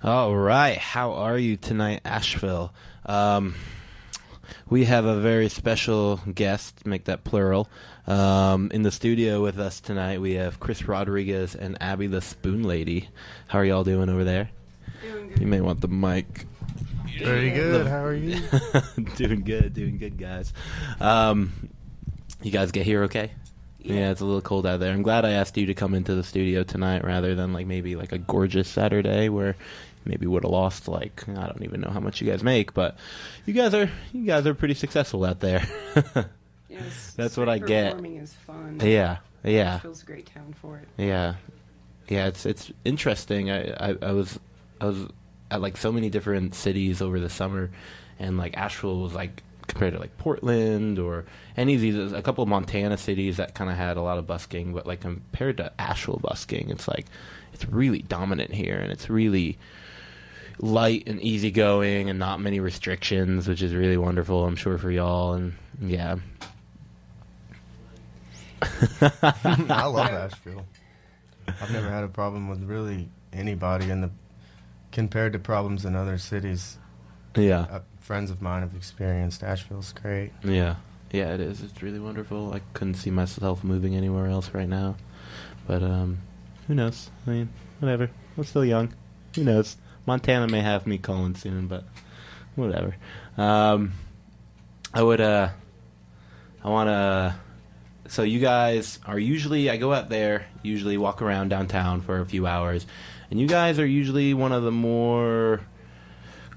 All right, how are you tonight, Asheville? We have a very special guest, make that plural. In the studio with us tonight, we have Chris Rodrigues and Abby the Spoon Lady. How are y'all doing over there? Doing good. You may want the mic. Very good. How are you? Doing good, guys. You guys get here okay? Yeah, it's a little cold out there. I'm glad I asked you to come into the studio tonight rather than maybe a gorgeous Saturday where maybe would have lost I don't even know how much you guys make, but you guys are pretty successful out there. Yes, that's what I get. Performing is fun. Yeah. Asheville's a great town for it. Yeah. It's interesting. I was at so many different cities over the summer, and Asheville was compared to Portland or any of these, a couple of Montana cities that kind of had a lot of busking, but compared to Asheville busking, it's it's really dominant here, and it's really light and easygoing and not many restrictions, which is really wonderful, I'm sure, for y'all. And yeah. I love Asheville. I've never had a problem with really anybody compared to problems in other cities. Yeah. Friends of mine have experienced. Asheville's great. Yeah, it is. It's really wonderful. I couldn't see myself moving anywhere else right now. But who knows? I mean, whatever. I'm still young. Who knows? Montana may have me calling soon, but whatever. So you guys are usually, I go out there, usually walk around downtown for a few hours, and you guys are usually one of the more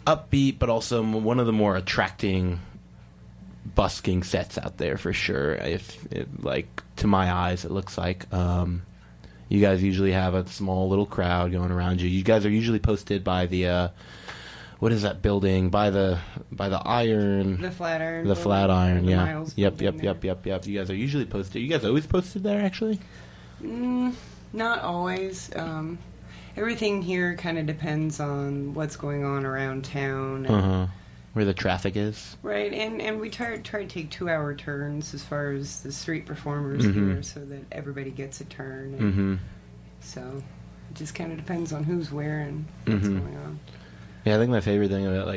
upbeat, but also one of the more attracting busking sets out there for sure. To my eyes, it looks like you guys usually have a small little crowd going around you. You guys are usually posted by the what is that building? By the iron. The Flatiron. The Flatiron. Yeah. Miles Yep. building You guys are usually posted. You guys always posted there, actually? Not always. Everything here kind of depends on what's going on around town. And where the traffic is. Right, and we try to take 2-hour turns as far as the street performers here, so that everybody gets a turn. And so it just kind of depends on who's where and what's going on. Yeah, I think my favorite thing about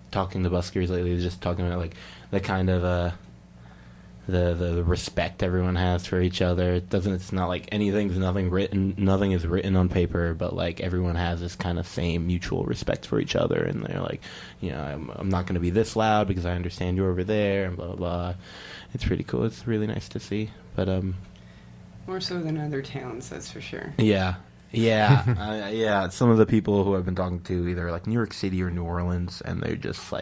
talking to buskers lately is just talking about the kind of the respect everyone has for each other. It's not nothing is written on paper, but everyone has this kind of same mutual respect for each other, and they're I'm not going to be this loud because I understand you're over there, and blah blah blah. It's pretty cool. It's really nice to see, but more so than other towns, that's for sure. Yeah. Some of the people who I've been talking to, either New York City or New Orleans, and they just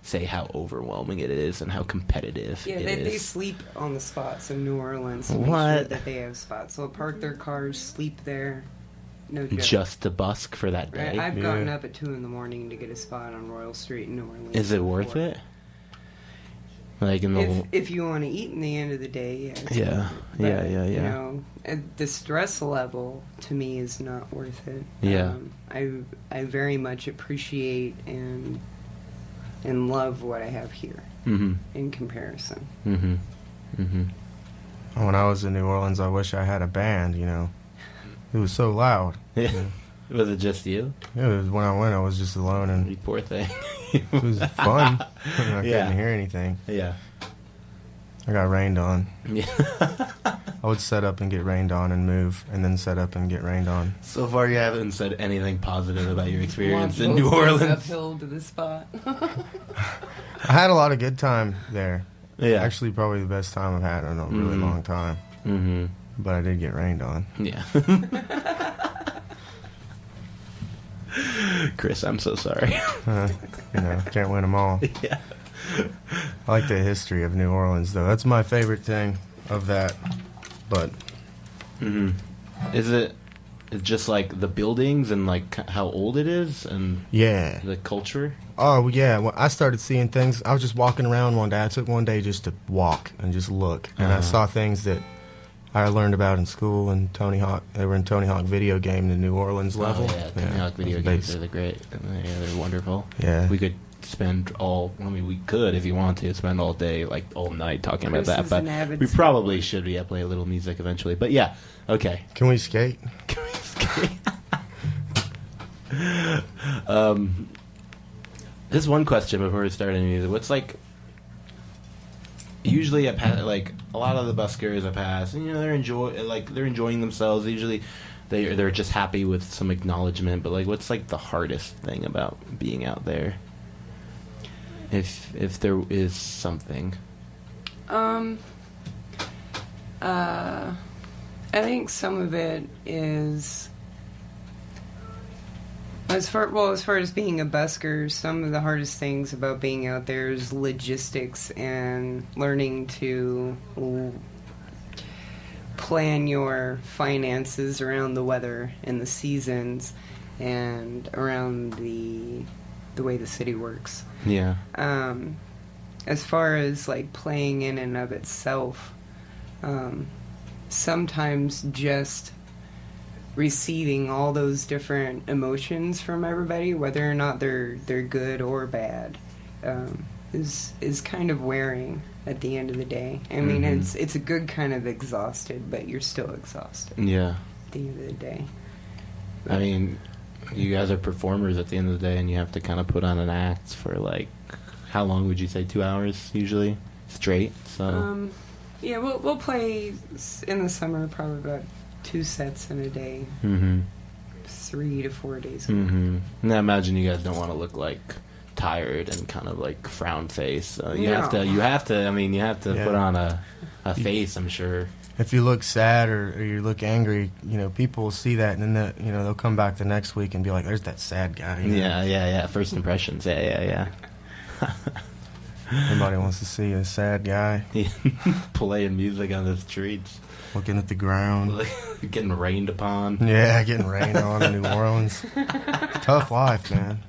say how overwhelming it is and how competitive it is. They sleep on the spots in New Orleans. To What? make sure that they have spots. They'll park their cars, sleep there. No joke. Just to busk for that day. Right? I've gotten up at 2 a.m. to get a spot on Royal Street in New Orleans. Is it worth it? If you want to eat in the end of the day, yeah. The stress level to me is not worth it. Yeah. I very much appreciate and love what I have here in comparison. When I was in New Orleans, I wish I had a band. It was so loud. Yeah. Was it just you? It was when I went. I was just alone, and You poor thing. it was fun. I couldn't hear anything. Yeah. I got rained on. Yeah. I would set up and get rained on and move, and then set up and get rained on. So far, you haven't said anything positive about your experience in Both New goes Orleans. uphill to the spot. I had a lot of good time there. Yeah. Actually, probably the best time I've had in a really long time. But I did get rained on. Yeah. Chris, I'm so sorry. Can't win them all. Yeah. I like the history of New Orleans, though. That's my favorite thing of that. But Is it just the buildings and how old it is and yeah, the culture? Oh yeah, when I started seeing things, I was just walking around one day. I took one day just to walk and just look, and I saw things that I learned about in school and Tony Hawk. They were in Tony Hawk video game, the New Orleans level. Oh, yeah, Tony Hawk video games are great. Yeah, they're wonderful. Yeah, we could spend we could if you want to spend all day, all night talking about that. But we probably should play a little music eventually. But yeah, okay. Can we skate? Can we skate? This one question before we start any music. What's like... Usually, like a lot of the buskers I pass, and, you know, they're enjoying themselves. Usually, they're just happy with some acknowledgement. But like, what's like the hardest thing about being out there? If there is something. I think some of it is as far as being a busker, some of the hardest things about being out there is logistics and learning to plan your finances around the weather and the seasons and around the way the city works. Yeah. As far as like playing in and of itself, sometimes just receiving all those different emotions from everybody, whether or not they're good or bad, is kind of wearing at the end of the day. I mean, it's a good kind of exhausted, but you're still exhausted. Yeah. At the end of the day. I mean, you guys are performers at the end of the day, and you have to kind of put on an act for like, how long would you say? 2 hours usually straight. So. Yeah, we'll play in the summer probably about 2 sets in a day. 3 to 4 days a week. And I imagine you guys don't want to look like tired and kind of like frown face. You have to put on a face, I'm sure. If you look sad or you look angry, you know, people will see that, and then they'll come back the next week and be like, "There's that sad guy." You know? Yeah. First impressions. Yeah. Nobody wants to see a sad guy playing music on the streets, looking at the ground, getting rained upon. Yeah, getting rained on in New Orleans. Tough life, man.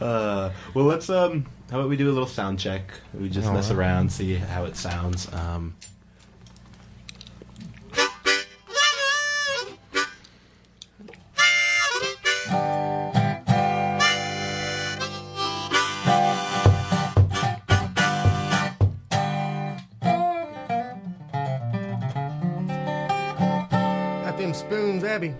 Well, let's how about we do a little sound check? We just mess around, see how it sounds. Them spoons, Abby.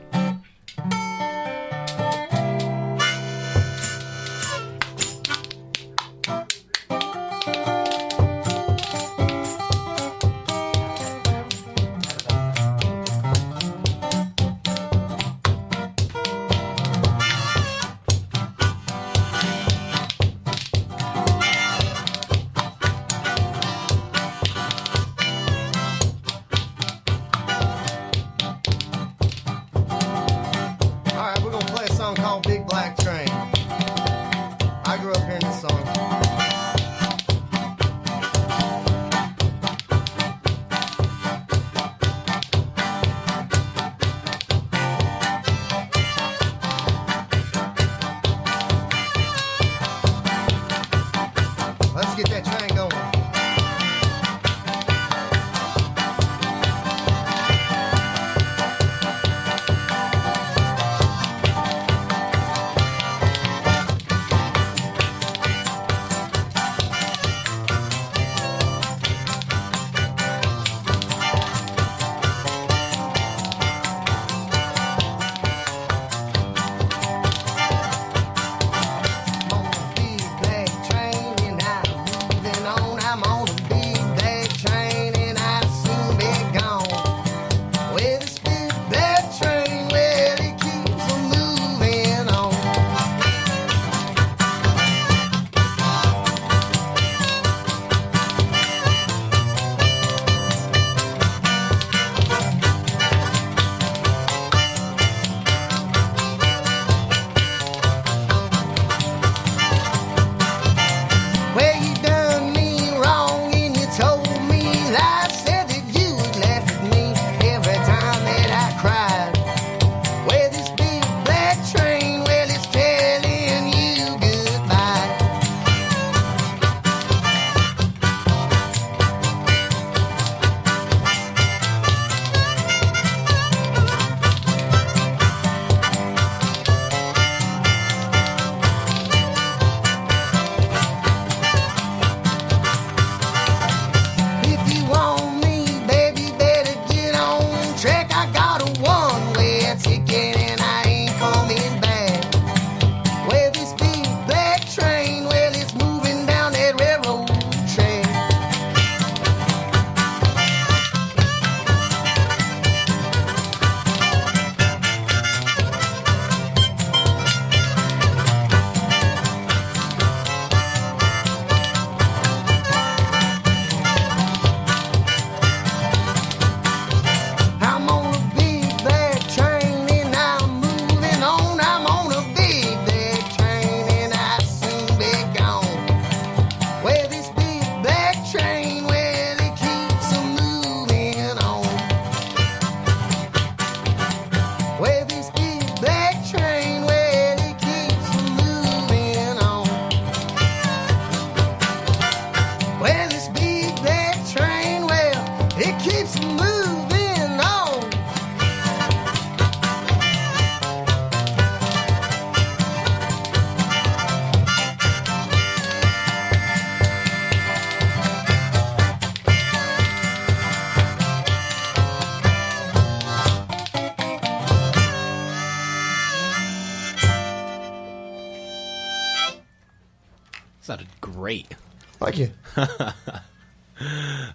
Sounded great. Thank you. I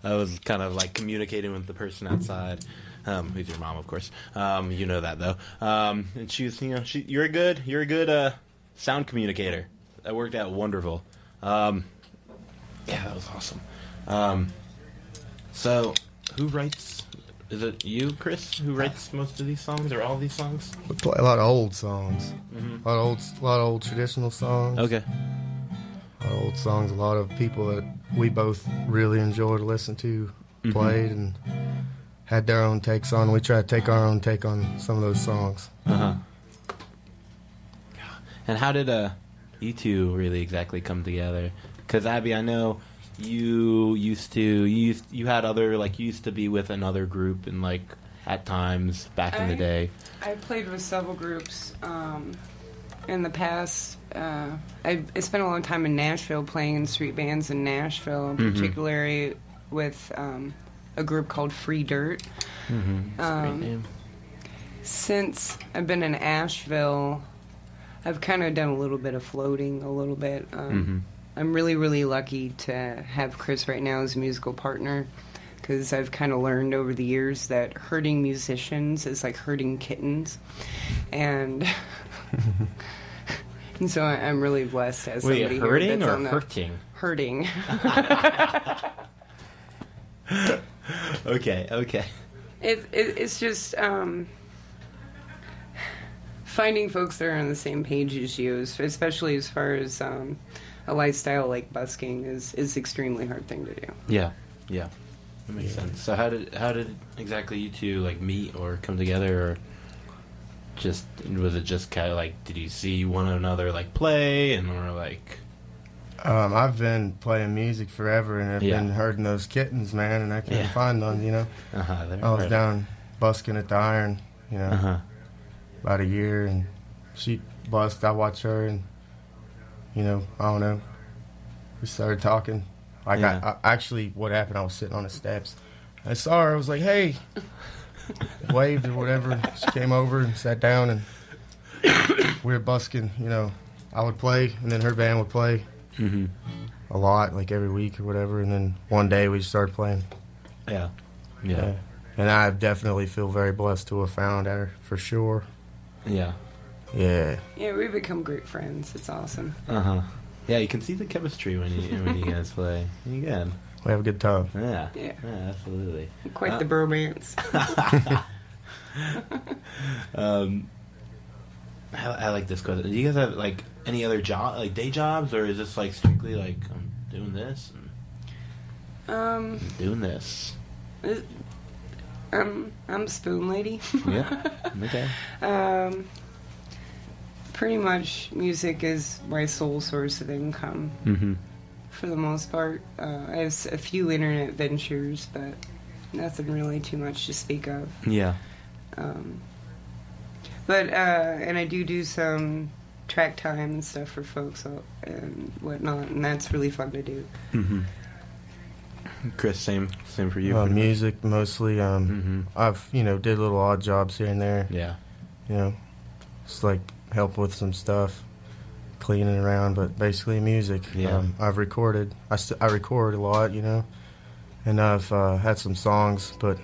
was kind of like communicating with the person outside, who's your mom, of course. You know that though. And she was, you're a good sound communicator. That worked out wonderful. Yeah, that was awesome. So, who writes? Is it you, Chris, who writes most of these songs or all these songs? We play a lot of old songs. A lot of old traditional songs. Okay. A lot of old songs. A lot of people that we both really enjoy to listen to played and had their own takes on. We try to take our own take on some of those songs. And how did you two really exactly come together? Because Abby, I know you used to be with another group and like at times back in the day. I played with several groups in the past. I spent a long time in Nashville playing in street bands in Nashville, particularly with a group called Free Dirt. That's a great name. Since I've been in Asheville, I've kind of done a little bit of floating, a little bit. I'm really, really lucky to have Chris right now as a musical partner, because I've kind of learned over the years that hurting musicians is like hurting kittens. And and so I'm really blessed to have somebody hurting here that's or on the hurting? Hurting. Okay. It's just finding folks that are on the same page as you, especially as far as a lifestyle like busking is extremely hard thing to do. Yeah. That makes sense. So how did exactly you two like meet or come together, or was it just kind of like, did you see one another like play and were like? I've been playing music forever, and I've been herding those kittens, man, and I couldn't find none, I was down busking at the Iron, about a year, and she busked. I watched her, and I don't know. We started talking. Like I actually, what happened? I was sitting on the steps. I saw her. I was like, "Hey," waved or whatever. She came over and sat down, and we were busking. I would play, and then her band would play a lot, like every week or whatever. And then one day we just started playing. Yeah. And I definitely feel very blessed to have found her for sure. Yeah. Yeah, we've become great friends. It's awesome. Yeah, you can see the chemistry when you guys play. You can. We have a good time. Yeah, absolutely. Quite the bromance. I like this question. Do you guys have like any other day jobs, or is this like strictly like I'm doing this and doing this? I'm a spoon lady. Yeah. Okay. Pretty much music is my sole source of income for the most part. I have a few internet ventures, but nothing really too much to speak of. Yeah. But and I do some track time and stuff for folks and whatnot, and that's really fun to do. Chris, same for you. Music mostly. I've did little odd jobs here and there. Yeah. Just like help with some stuff, cleaning around, but basically music. Yeah. I've recorded. I record a lot, and I've had some songs, but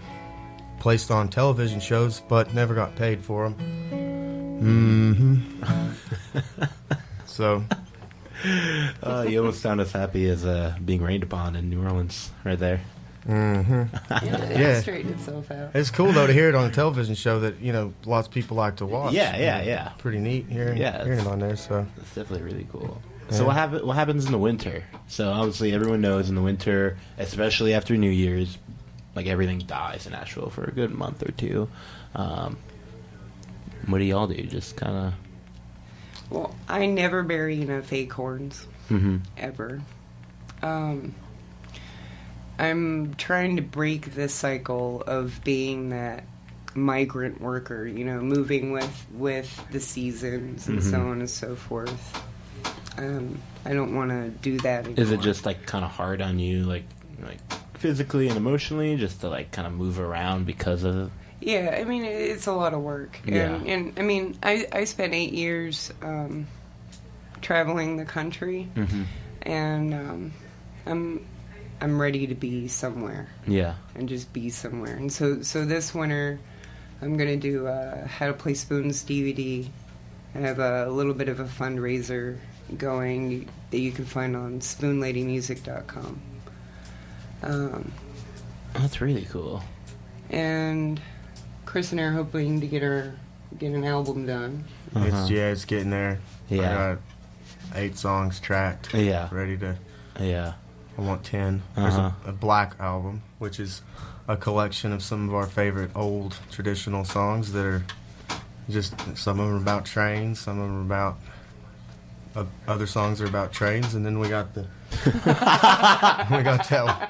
placed on television shows, but never got paid for them. So. You almost sound as happy as being rained upon in New Orleans, right there. It straightened itself out. It's cool though to hear it on a television show that lots of people like to watch. Yeah. Pretty neat hearing it on there. So it's definitely really cool. Yeah. So what happens in the winter? So obviously everyone knows in the winter, especially after New Year's, like everything dies in Asheville for a good month or two. What do y'all do? Just kind of. Well, I never bury enough acorns ever. I'm trying to break the cycle of being that migrant worker, moving with the seasons and so on and so forth. I don't want to do that anymore. Is it just like kind of hard on you, like physically and emotionally, just to like kind of move around because of? Yeah, I mean it's a lot of work. And I mean I spent 8 years traveling the country. and I'm ready to be somewhere. Yeah. And just be somewhere. And so this winter, I'm gonna do How to Play Spoons DVD. I have a little bit of a fundraiser going that you can find on spoonladymusic.com. That's really cool. And Chris and I are hoping to get an album done. It's getting there. Yeah. I got 8 songs tracked. Yeah. Ready to. Yeah. I want 10. There's a black album, which is a collection of some of our favorite old traditional songs that are just, some of them are about trains, some of them are about, other songs are about trains, and then we got the, we got that,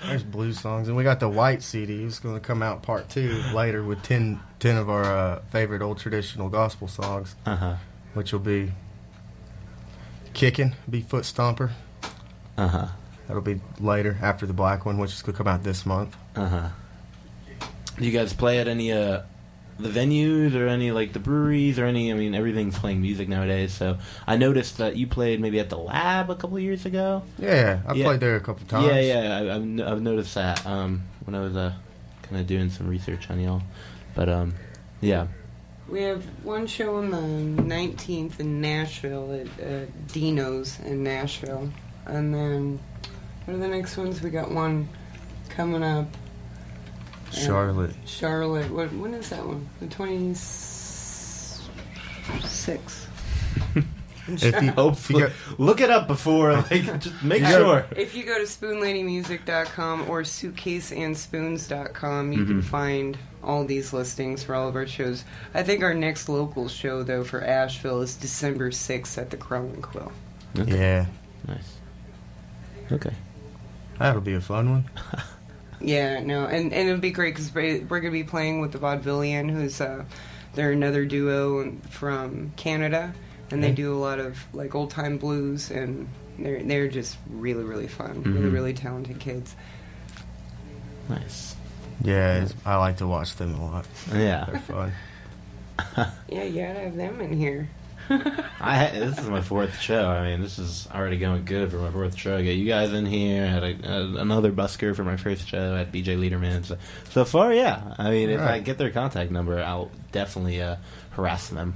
there's blues songs, and we got the white CD. It's going to come out part 2 later with 10 of our favorite old traditional gospel songs, which will be Kickin', be Foot Stomper. That'll be later after the black one, which is going to come out this month. Do you guys play at any the venues or any like the breweries or any? I mean, everything's playing music nowadays. So I noticed that you played maybe at the Lab a couple of years ago. Yeah, I played there a couple times. Yeah. I've noticed that when I was kind of doing some research on y'all. But yeah. We have one show on the 19th in Nashville at Dino's in Nashville. And then, what are the next ones? We got one coming up. Charlotte. When is that one? The 26th. Hopefully, look it up before, like, just make sure. If you go to spoonladymusic.com or suitcaseandspoons.com, you can find all these listings for all of our shows. I think our next local show, though, for Asheville is December 6th at the Crow and Quill. Okay. Yeah. Nice. Okay. That'll be a fun one. Yeah, no, and it'll be great because we're going to be playing with the Vaudevillian, who's they're another duo from Canada, and they do a lot of like old time blues, and they're just really, really fun, really, really talented kids. Nice. Yeah, I like to watch them a lot. Yeah, they're fun. Yeah, you gotta have them in here. This is my 4th show. I mean, this is already going good for my 4th show. I got you guys in here. I had another busker for my first show. I had BJ Liederman. So far, yeah. I mean, if I get their contact number, I'll definitely harass them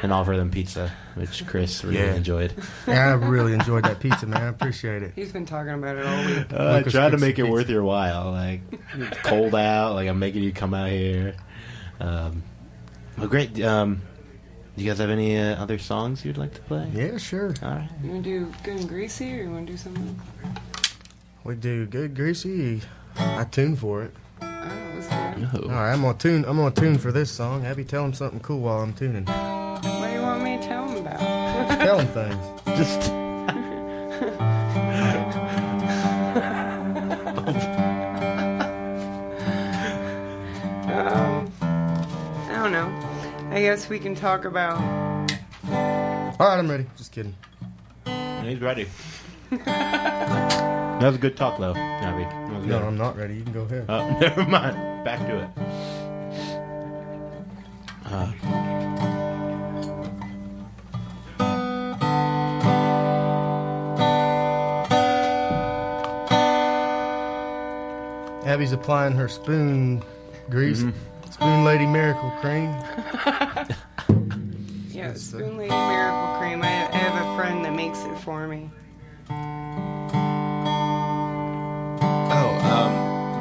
and offer them pizza, which Chris really enjoyed. Yeah, I really enjoyed that pizza, man. I appreciate it. He's been talking about it all week. I tried to make it worth your while. Like, it's cold out. Like, I'm making you come out here. Well, great. Do you guys have any other songs you'd like to play? Yeah, sure. All right. You want to do Good and Greasy, or you want to do something? We do Good Greasy. I tuned for it. Oh, let's do it. No. All right, I'm gonna tune for this song. Abby, tell him something cool while I'm tuning. What do you want me to tell him about? Tell him things. Just. I don't know. I guess we can talk about... All right, I'm ready. Just kidding. He's ready. That was a good talk, though, Abby. No, I'm not ready. You can go ahead. Oh, never mind. Back to it. Abby's applying her spoon grease. Spoon Lady Miracle Cream. Yeah, Spoon Lady Miracle Cream. I have a friend that makes it for me.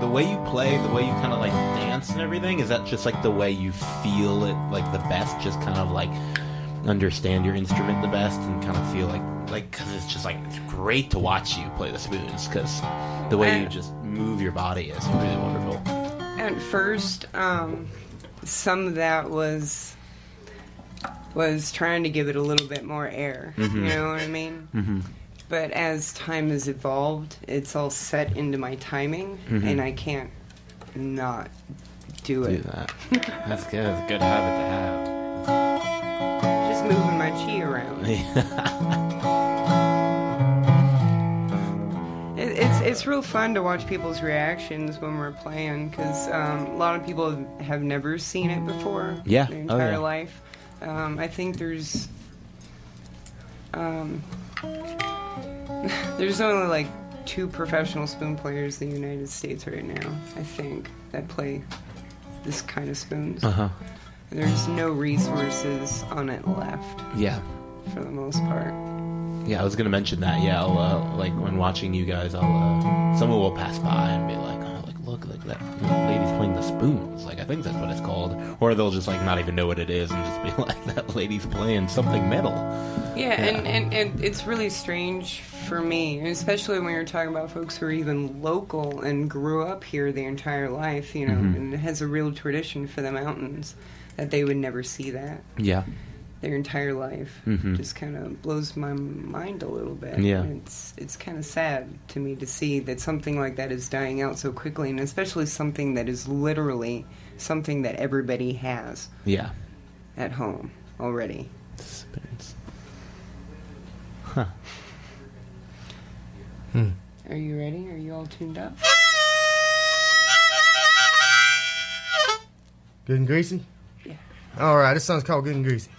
The way you play, the way you kind of like dance and everything, is that just like the way you feel it like the best? Just kind of like understand your instrument the best and kind of feel like because it's just like it's great to watch you play the spoons because the way you just move your body is really wonderful. At first, some of that was trying to give it a little bit more air. You know what I mean? But as time has evolved, it's all set into my timing, and I can't not do it. Do that. That's good. That's a good habit to have. Just moving my chi around. It's real fun to watch people's reactions when we're playing, because a lot of people have never seen it before. Yeah. Their entire life. I think there's There's only like 2 professional spoon players in the United States right now, I think, that play this kind of spoons. Uh-huh. There's no resources on it left. Yeah. For the most part. Yeah, I was gonna mention that. Yeah, I'll like when watching you guys, someone will pass by and be like, "Oh, like look that lady's playing the spoons." Like I think that's what it's called, or they'll just like not even know what it is and just be like, "That lady's playing something metal." Yeah, and it's really strange for me, especially when you're talking about folks who are even local and grew up here their entire life, you know, and it has a real tradition for the mountains, that they would never see that. Yeah. Their entire life. Just kind of blows my mind a little bit. Yeah. It's kind of sad to me to see that something like that is dying out so quickly, and especially something that is literally something that everybody has. Yeah. At home already. Spoons. Are you ready? Are you all tuned up? Good and greasy? Yeah. All right, this song's called Good and Greasy.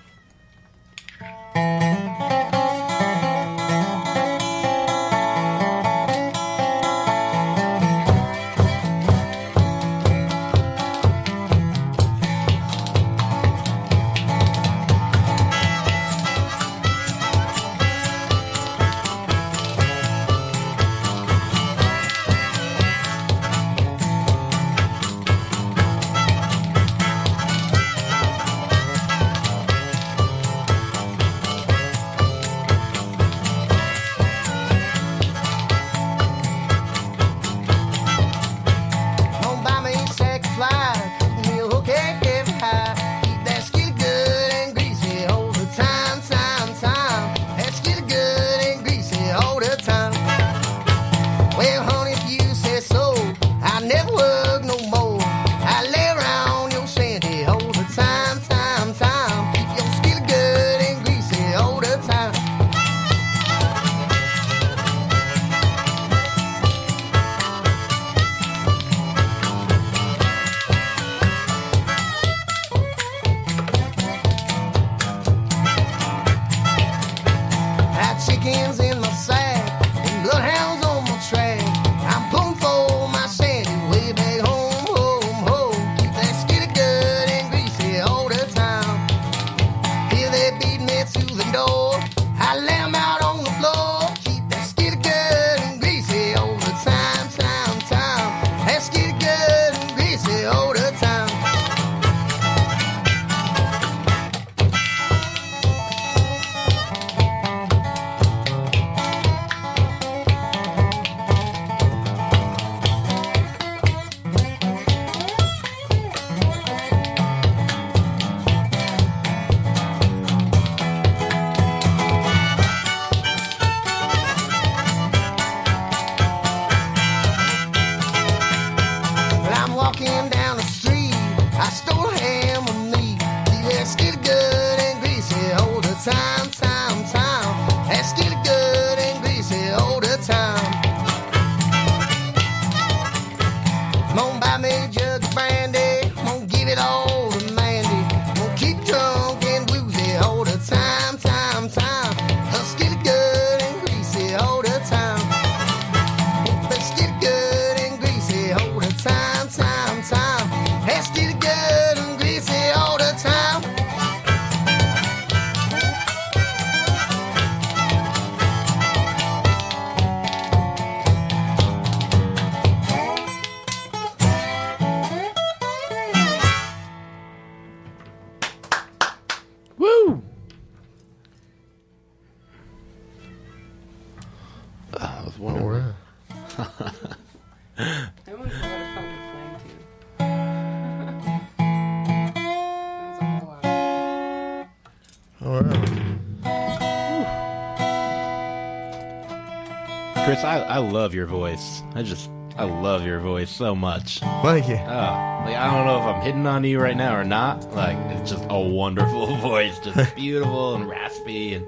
Chris, I love your voice. I love your voice so much. Thank you. I don't know if I'm hitting on you right now or not. Like, it's just a wonderful voice, just beautiful and raspy, and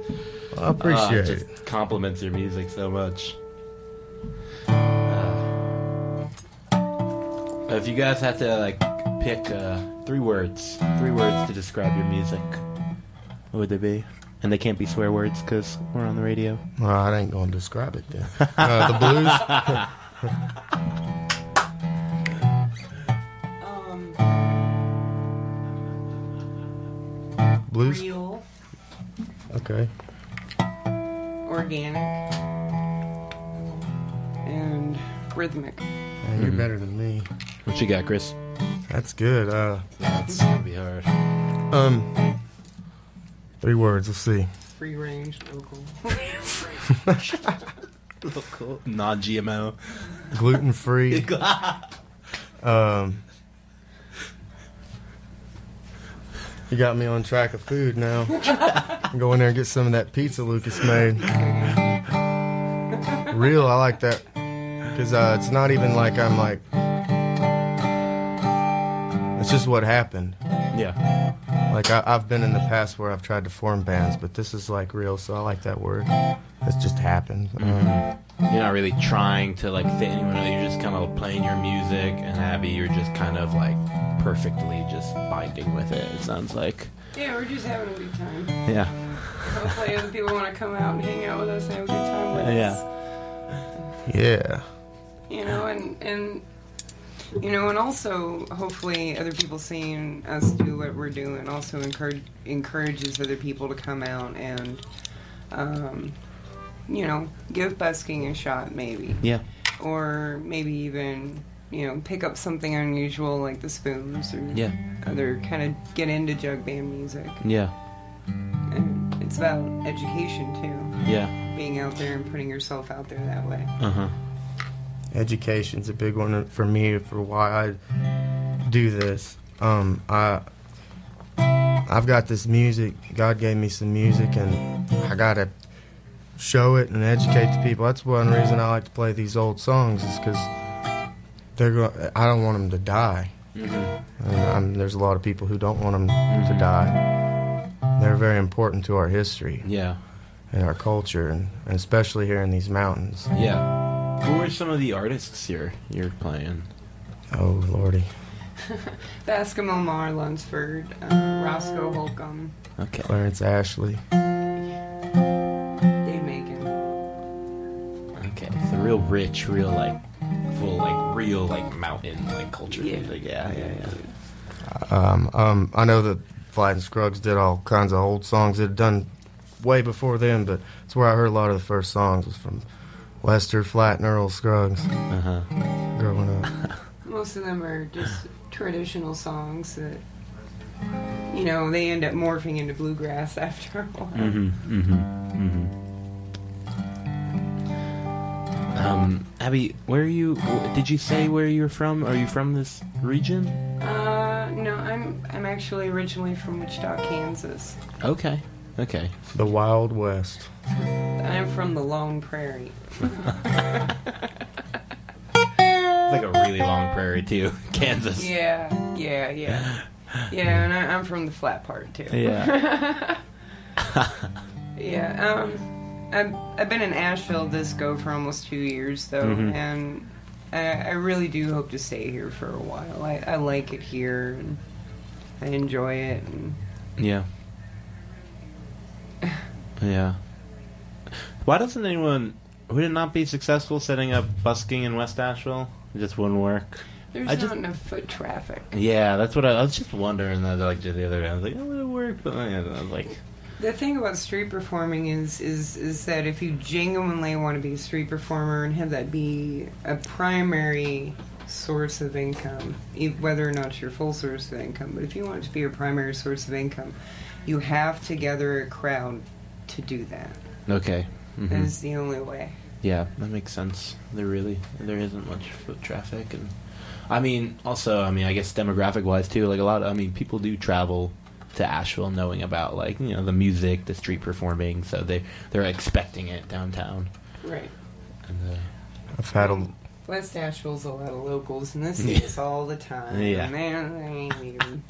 I appreciate just it. compliments your music so much. If you guys had to like pick 3 words to describe your music, what would they be? And they can't be swear words because we're on the radio. Well, I ain't going to describe it then. The blues? Blues? Real. Okay. Organic. And rhythmic. Yeah, you're better than me. What you got, Chris? That's good. That's gonna be hard. 3 words. Let's see. Free range, local. Local. Non-GMO. Gluten free. You got me on track of food now. Go in there and get some of that pizza Lucas made. Real, I like that. Because it's not even like I'm like... It's just what happened. Yeah. Like, I've been in the past where I've tried to form bands, but this is like real, so I like that word. It's just happened. You're not really trying to like fit anyone else. You're just kind of playing your music, and Abby, you're just kind of like perfectly just binding with it. It sounds like. Yeah, we're just having a good time. Yeah. Hopefully other people want to come out and hang out with us and have a good time with us. Yeah. You know, and you know, and also hopefully other people seeing us do what we're doing also encourages other people to come out and you know, give busking a shot maybe. Yeah. Or maybe even, you know, pick up something unusual like the spoons or other kind of get into jug band music. Yeah. And it's about education too. Yeah. Being out there and putting yourself out there that way. Uh-huh. Education's a big one for me for why I do this. I've got this music. God gave me some music, and I gotta show it and educate the people. That's one reason I like to play these old songs, is because I don't want them to die. And there's a lot of people who don't want them to die. They're very important to our history. Yeah. And our culture, and especially here in these mountains. Yeah. Who are some of the artists you're playing? Oh, Lordy. Bascom Omar Lunsford, Roscoe Holcomb. Okay. Clarence Ashley. Dave Macon. Okay. So real rich, real like full like real like mountain like culture. Yeah. Music. Yeah. I know that Flat and Scruggs did all kinds of old songs that had done way before them, but it's where I heard a lot of the first songs was from Lester, Flat, and Earl Scruggs. Growing up. Most of them are just traditional songs that, you know, they end up morphing into bluegrass after a while. Abby, where are you? Did you say where you're from? Are you from this region? No, I'm actually originally from Wichita, Kansas. Okay. The Wild West. I'm from the Lone Prairie. It's like a really long prairie too, Kansas. Yeah, and I'm from the flat part too. Yeah. Yeah. I've been in Asheville disco for almost 2 years though, and I really do hope to stay here for a while. I like it here, and I enjoy it. And Yeah. Why doesn't anyone? Would it not be successful setting up busking in West Asheville? It just wouldn't work. There's not enough foot traffic. Yeah, that's what I was just wondering. That like just the other day, I was like, oh, would it work? But I was like, the thing about street performing is that if you genuinely want to be a street performer and have that be a primary source of income, whether or not it's your full source of income, but if you want it to be your primary source of income, you have to gather a crowd to do that. okay. That is the only way. Yeah, that makes sense. There isn't much foot traffic, and I guess demographic wise too, like a lot of, people do travel to Asheville knowing about like, the music, the street performing, so they're expecting it downtown. Right. And, I've had a... West Asheville's a lot of locals, and they see us all the time. Yeah. And they ain't even...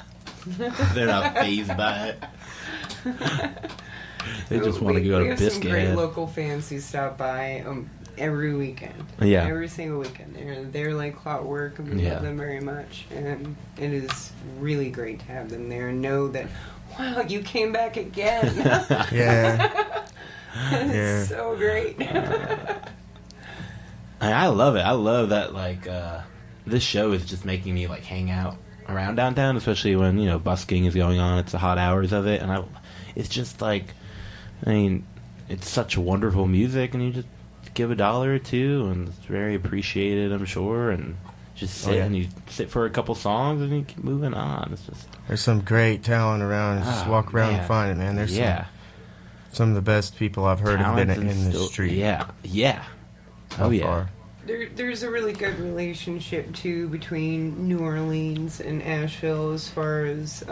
they're not fazed by it. They just want to go to Biscuit. We have some great local fans who stop by every weekend. Yeah. Every single weekend. They're like clockwork, and we love them very much. And it is really great to have them there and know that wow, you came back again. Yeah. It's Yeah. so great. I love it. I love that, like, this show is just making me, like, hang out around downtown, especially when, you know, busking is going on. It's the hot hours of it, and it's just, like, I mean, it's such wonderful music, and you just give $1 or $2, and it's very appreciated, I'm sure, and just sit, and you sit for a couple songs, and you keep moving on. It's just... There's some great talent around. Just walk around and find it, man. There's some of the best people I've heard have been in the street. Yeah. Oh, yeah. There's a really good relationship, too, between New Orleans and Asheville as far as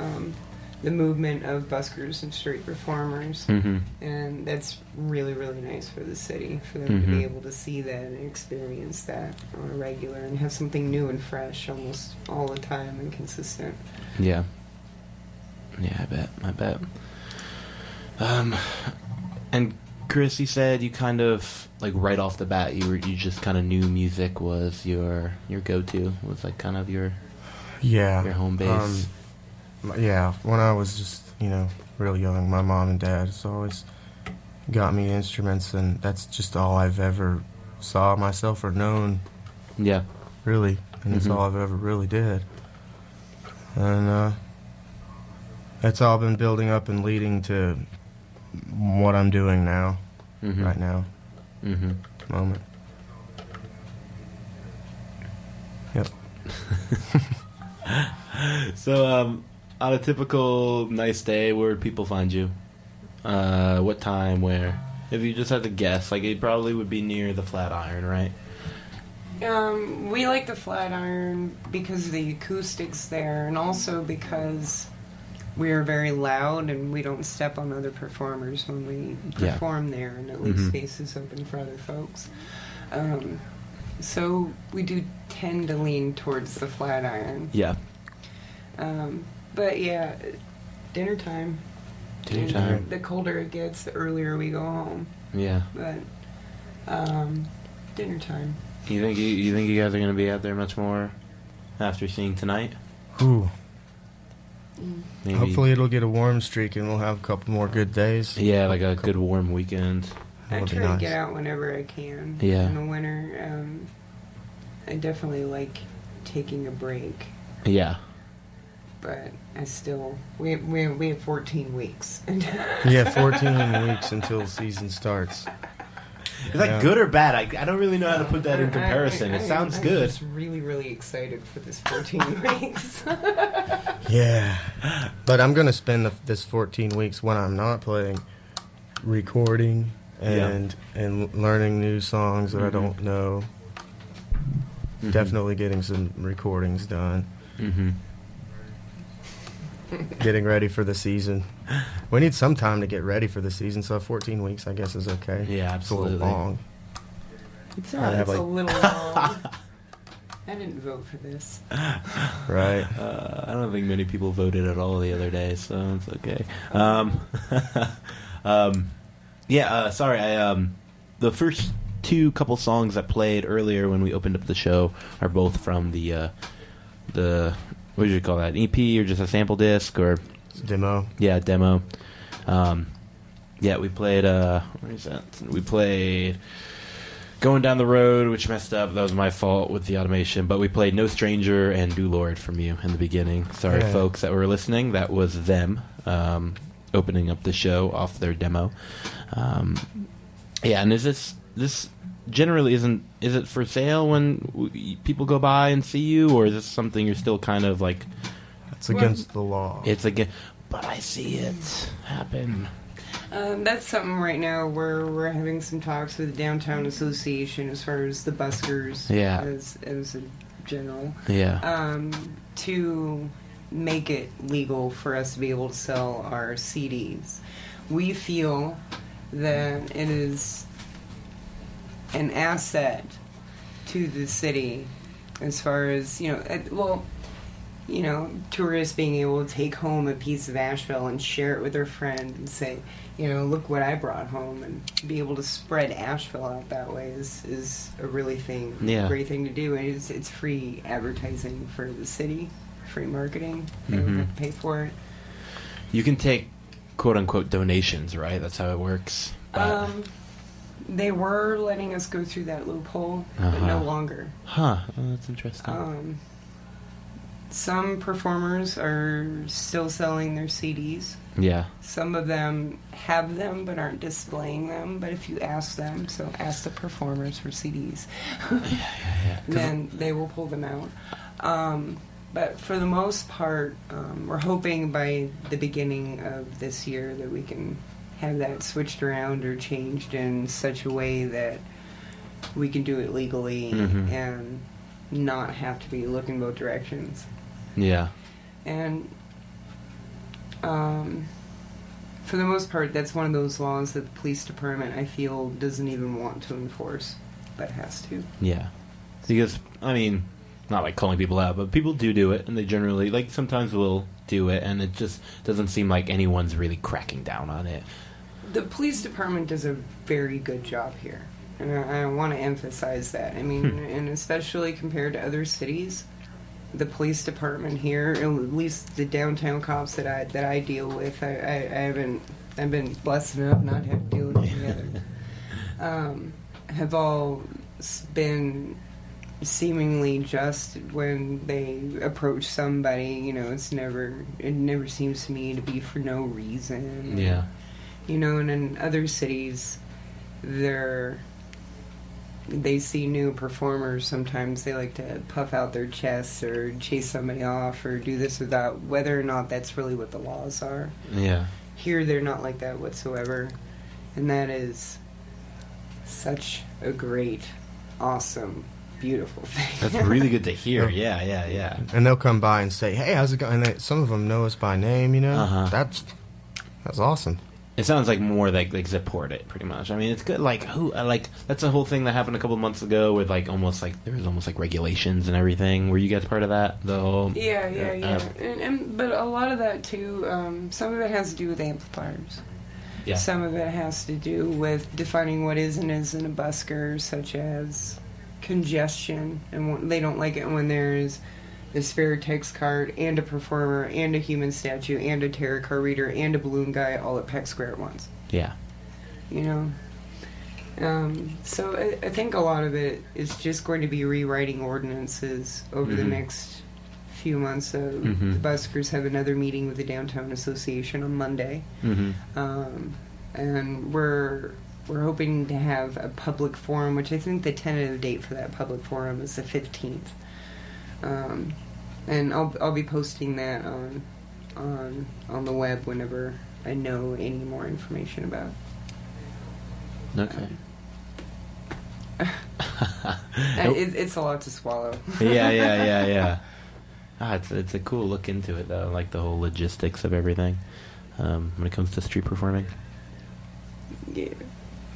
the movement of buskers and street performers. Mm-hmm. And that's really, really nice for the city, for them to be able to see that and experience that on a regular and have something new and fresh almost all the time and consistent. Yeah. Yeah, I bet. And Chris, you said you kind of, like, right off the bat, you just kind of knew music was your go-to, was, like, kind of your home base. Yeah, when I was just, you know, real young, my mom and dad has always got me instruments, and that's just all I've ever saw myself or known. Yeah. Really, and it's all I've ever really did. And that's all been building up and leading to what I'm doing now, right now, moment. Yep. So, on a typical nice day, where would people find you? What time, where? If you just had to guess, like, it probably would be near the Flatiron, right? We like the Flatiron because of the acoustics there, and also because we are very loud and we don't step on other performers when we perform there and it leaves spaces open for other folks. So we do tend to lean towards the Flatiron. Yeah. But yeah, dinner time. Dinner time. The colder it gets, the earlier we go home. Yeah. But dinner time. You think you guys are going to be out there much more after seeing tonight? Ooh. Maybe. Hopefully it'll get a warm streak and we'll have a couple more good days. Yeah, like a good warm weekend. I try to get out whenever I can. Yeah. In the winter, I definitely like taking a break. Yeah. But I still we have 14 weeks. Yeah, 14 weeks until the season starts. Is that good or bad? I don't really know how to put that in comparison. It sounds good. I'm just really, really excited for this 14 weeks. Yeah. But I'm going to spend this 14 weeks when I'm not playing, recording and learning new songs that I don't know. Definitely getting some recordings done. Getting ready for the season. We need some time to get ready for the season, so 14 weeks, I guess, is okay. Yeah, absolutely. It's a little long. It's a little long. I didn't vote for this. Right. I don't think many people voted at all the other day, so it's okay. Sorry. The first couple songs that played earlier when we opened up the show are both from the what do you call that? EP or just a sample disc or demo? Yeah, demo. We played. Where is that? We played Going Down the Road, which messed up. That was my fault with the automation. But we played No Stranger and Do Lord from you in the beginning. Sorry, folks that were listening. That was them opening up the show off their demo. And is this generally is it for sale when people go by and see you, or is this something you're still kind of like? It's against the law. It's against, but I see it happen. That's something right now where we're having some talks with the Downtown Association as far as the buskers, as a general, to make it legal for us to be able to sell our CDs. We feel that it is an asset to the city as far as, tourists being able to take home a piece of Asheville and share it with their friend and say, look what I brought home, and be able to spread Asheville out that way is a really great thing to do. And it's free advertising for the city, free marketing. They don't have to pay for it. You can take quote-unquote donations, right? That's how it works. But... They were letting us go through that loophole, but no longer. Huh. Oh, that's interesting. Some performers are still selling their CDs. Yeah. Some of them have them but aren't displaying them. But if you ask them, so ask the performers for CDs, then they will pull them out. But for the most part, we're hoping by the beginning of this year that we can have that switched around or changed in such a way that we can do it legally and not have to be looking both directions. Yeah. And for the most part, that's one of those laws that the police department, I feel, doesn't even want to enforce, but has to. Yeah. Because, I mean, not like calling people out, but people do it, and they generally, like, sometimes will do it, and it just doesn't seem like anyone's really cracking down on it. The police department does a very good job here, and I want to emphasize that. I mean, and especially compared to other cities, the police department here, at least the downtown cops that I deal with, I've been blessed enough not to have to deal with any other, have all been seemingly just when they approach somebody. You know, it never seems to me to be for no reason. Yeah. You know, and in other cities, they see new performers. Sometimes they like to puff out their chests or chase somebody off or do this or that, whether or not that's really what the laws are. Yeah. Here, they're not like that whatsoever. And that is such a great, awesome, beautiful thing. That's really good to hear. Yeah. And they'll come by and say, "Hey, how's it going?" And some of them know us by name, you know? That's awesome. It sounds like more like support it, pretty much. I mean, it's good. Like that's a whole thing that happened a couple months ago with there was almost like regulations and everything. Were you guys part of that? The whole yeah. But a lot of that too. Some of it has to do with amplifiers. Yeah. Some of it has to do with defining what is and isn't a busker, such as congestion, and they don't like it when there's a spare text card and a performer and a human statue and a tarot card reader and a balloon guy all at Peck Square at once. Yeah. You know? So I think a lot of it is just going to be rewriting ordinances over the next few months. So the buskers have another meeting with the Downtown Association on Monday. And we're hoping to have a public forum, which I think the tentative date for that public forum is the 15th. And I'll be posting that on the web whenever I know any more information about. Okay. It's a lot to swallow. Yeah. It's a cool look into it though, like the whole logistics of everything when it comes to street performing. Yeah.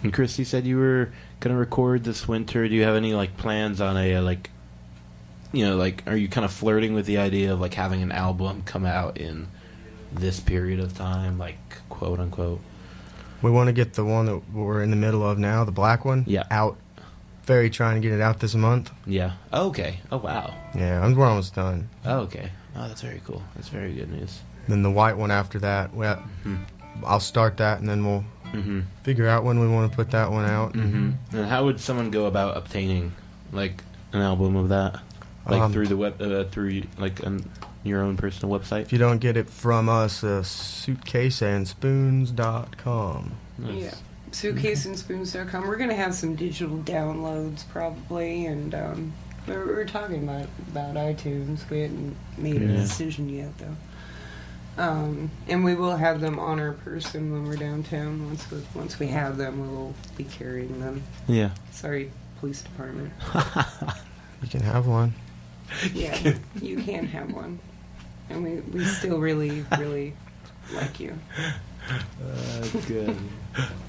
And Chris, you said you were gonna record this winter. Do you have any plans on a are you kind of flirting with the idea of having an album come out in this period of time, quote unquote? We want to get the one that we're in the middle of now, the black one, out. Very trying to get it out this month. Yeah. Oh, okay. Oh, wow. Yeah, we're almost done. Oh, okay. Oh, that's very cool. That's very good news. Then the white one after that, I'll start that, and then we'll figure out when we want to put that one out. And how would someone go about obtaining an album of that? Through the web, on your own personal website? If you don't get it from us, suitcaseandspoons.com. Nice. Yeah, suitcaseandspoons.com. We're going to have some digital downloads probably, and we're talking about iTunes. We hadn't made a decision yet, though. And we will have them on our person when we're downtown. Once we have them, we will be carrying them. Yeah. Sorry, police department. You can have one. Yeah, you can have one. And we still really, really like you. Good.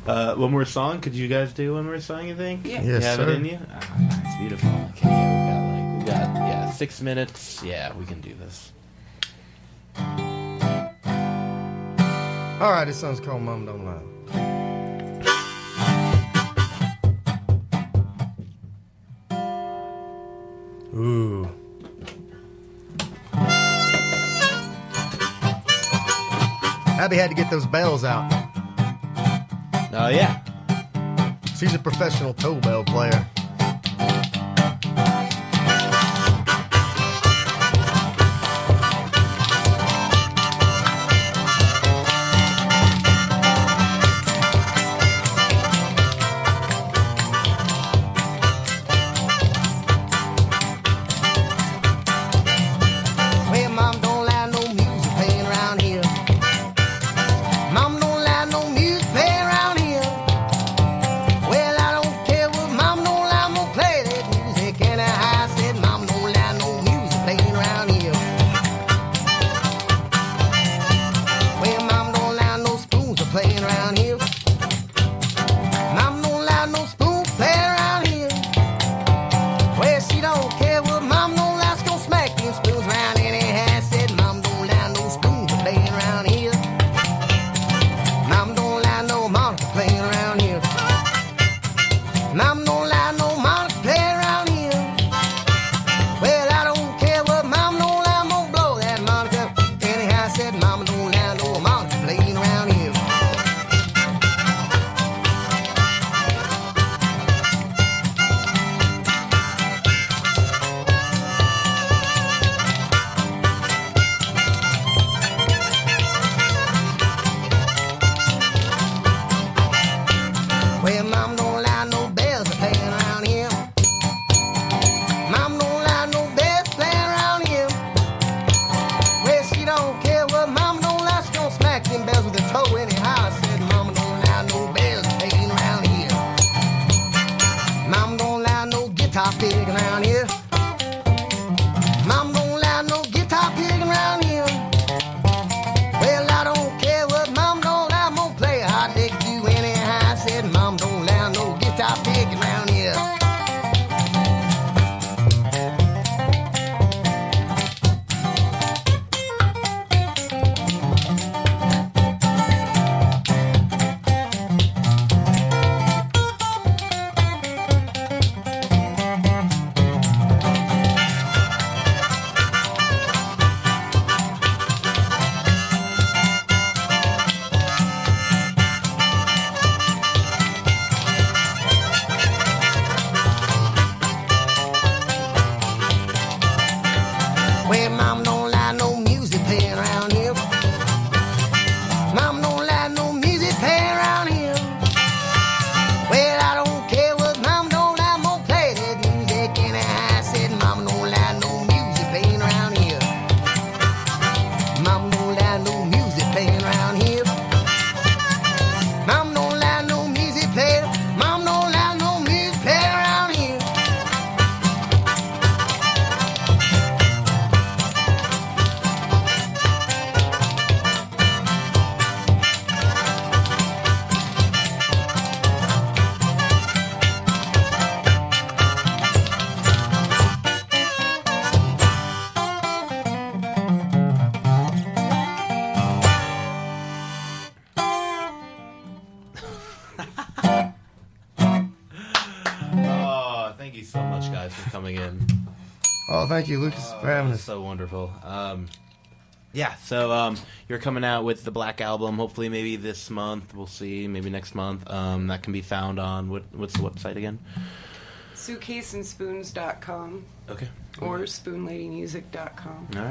One more song? Could you guys do one more song, you think? Yeah. Yes, you have sir. it in you? That's beautiful. Okay, we got 6 minutes. Yeah, we can do this. Alright, this song's called Mom Don't Lie. Ooh. Abby had to get those bells out. Oh, yeah. She's a professional toll bell player. Thank you so much, guys, for coming in. Oh, thank you, Lucas, for having us. So wonderful. Yeah, so you're coming out with the Black Album, hopefully maybe this month. We'll see, maybe next month. That can be found on, what's the website again? Suitcaseandspoons.com. Okay. Or spoonladymusic.com. All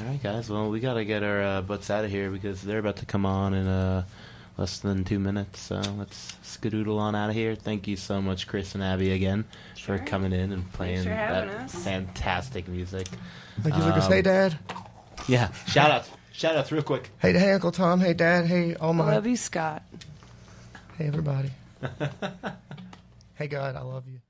right, guys. Well, we got to get our butts out of here because they're about to come on in less than 2 minutes. So let's skedoodle on out of here. Thank you so much, Chris and Abby, again, for coming in and playing that fantastic music. Thank you, Lucas. Hey, Dad. Yeah, shout outs real quick. Hey, Uncle Tom. Hey, Dad. Hey, all my. I love you, Scott. Hey, everybody. Hey, God, I love you.